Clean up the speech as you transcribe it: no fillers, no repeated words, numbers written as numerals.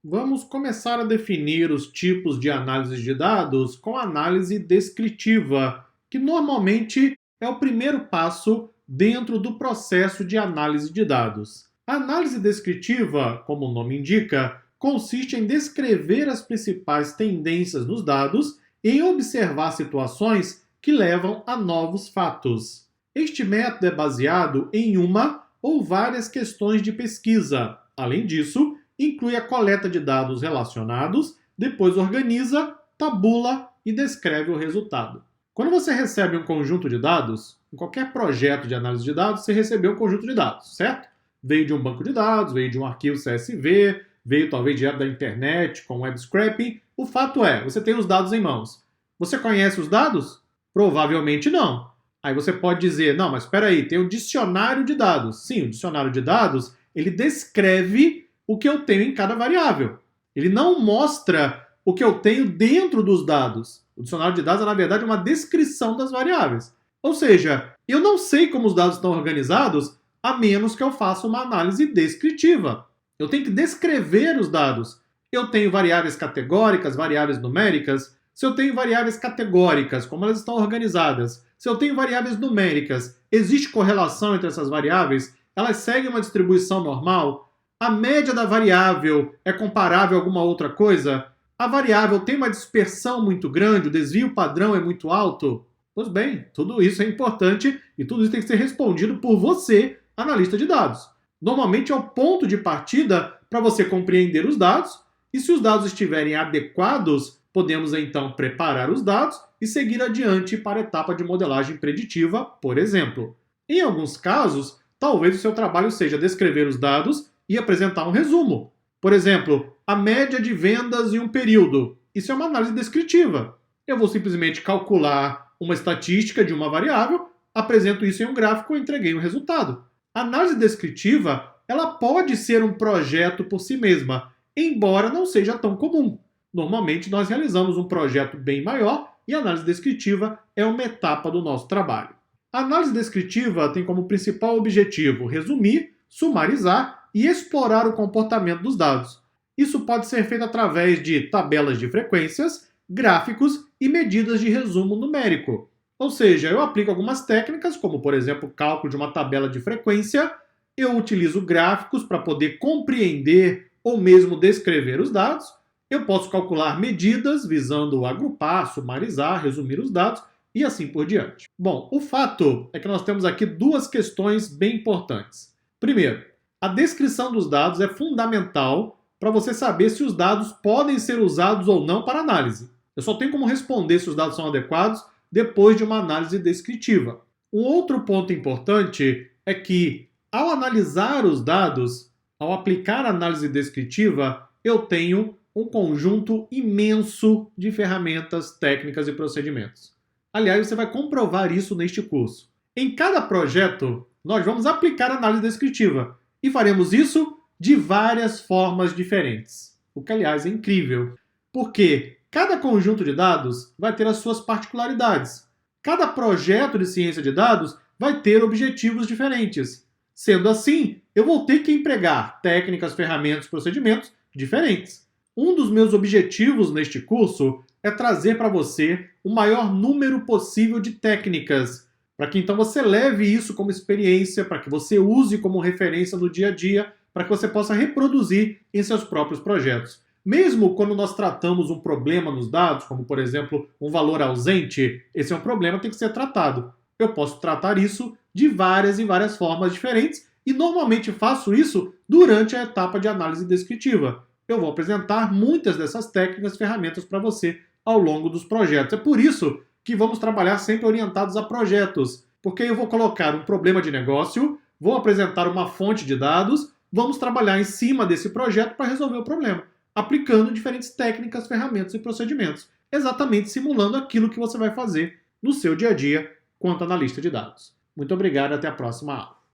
Vamos começar a definir os tipos de análise de dados com a análise descritiva, que normalmente é o primeiro passo dentro do processo de análise de dados. A análise descritiva, como o nome indica, consiste em descrever as principais tendências nos dados e em observar situações que levam a novos fatos. Este método é baseado em uma ou várias questões de pesquisa. Além disso, inclui a coleta de dados relacionados, depois organiza, tabula e descreve o resultado. Quando você recebe um conjunto de dados, em qualquer projeto de análise de dados, você recebeu um conjunto de dados, certo? Veio de um banco de dados, veio de um arquivo CSV, veio talvez direto da internet com web scraping. O fato é, você tem os dados em mãos. Você conhece os dados? Provavelmente não. Aí você pode dizer, não, mas espera aí, tem o dicionário de dados. Sim, o dicionário de dados, ele descreve o que eu tenho em cada variável. Ele não mostra o que eu tenho dentro dos dados. O dicionário de dados é, na verdade, uma descrição das variáveis. Ou seja, eu não sei como os dados estão organizados a menos que eu faça uma análise descritiva. Eu tenho que descrever os dados. Eu tenho variáveis categóricas, variáveis numéricas. Se eu tenho variáveis categóricas, como elas estão organizadas? Se eu tenho variáveis numéricas, existe correlação entre essas variáveis? Elas seguem uma distribuição normal? A média da variável é comparável a alguma outra coisa? A variável tem uma dispersão muito grande? O desvio padrão é muito alto? Pois bem, tudo isso é importante e tudo isso tem que ser respondido por você, analista de dados. Normalmente é o ponto de partida para você compreender os dados e se os dados estiverem adequados, podemos então preparar os dados e seguir adiante para a etapa de modelagem preditiva, por exemplo. Em alguns casos, talvez o seu trabalho seja descrever os dados e apresentar um resumo. Por exemplo, a média de vendas em um período. Isso é uma análise descritiva. Eu vou simplesmente calcular uma estatística de uma variável, apresento isso em um gráfico e entreguei um resultado. A análise descritiva, ela pode ser um projeto por si mesma, embora não seja tão comum. Normalmente nós realizamos um projeto bem maior e a análise descritiva é uma etapa do nosso trabalho. A análise descritiva tem como principal objetivo resumir, sumarizar e explorar o comportamento dos dados. Isso pode ser feito através de tabelas de frequências, gráficos e medidas de resumo numérico. Ou seja, eu aplico algumas técnicas, como por exemplo o cálculo de uma tabela de frequência, eu utilizo gráficos para poder compreender ou mesmo descrever os dados, eu posso calcular medidas visando agrupar, sumarizar, resumir os dados e assim por diante. Bom, o fato é que nós temos aqui duas questões bem importantes. Primeiro, a descrição dos dados é fundamental para você saber se os dados podem ser usados ou não para análise. Eu só tenho como responder se os dados são adequados depois de uma análise descritiva. Um outro ponto importante é que, ao analisar os dados, ao aplicar a análise descritiva, eu tenho um conjunto imenso de ferramentas, técnicas e procedimentos. Aliás, você vai comprovar isso neste curso. Em cada projeto, nós vamos aplicar a análise descritiva e faremos isso de várias formas diferentes. O que, aliás, é incrível, porque cada conjunto de dados vai ter as suas particularidades. Cada projeto de ciência de dados vai ter objetivos diferentes. Sendo assim, eu vou ter que empregar técnicas, ferramentas, procedimentos diferentes. Um dos meus objetivos neste curso é trazer para você o maior número possível de técnicas, para que então você leve isso como experiência, para que você use como referência no dia a dia, para que você possa reproduzir em seus próprios projetos. Mesmo quando nós tratamos um problema nos dados, como por exemplo um valor ausente, esse é um problema que tem que ser tratado. Eu posso tratar isso de várias e várias formas diferentes e normalmente faço isso durante a etapa de análise descritiva. Eu vou apresentar muitas dessas técnicas e ferramentas para você ao longo dos projetos. É por isso que vamos trabalhar sempre orientados a projetos, porque eu vou colocar um problema de negócio, vou apresentar uma fonte de dados, vamos trabalhar em cima desse projeto para resolver o problema, aplicando diferentes técnicas, ferramentas e procedimentos, exatamente simulando aquilo que você vai fazer no seu dia a dia quanto analista de dados. Muito obrigado e até a próxima aula.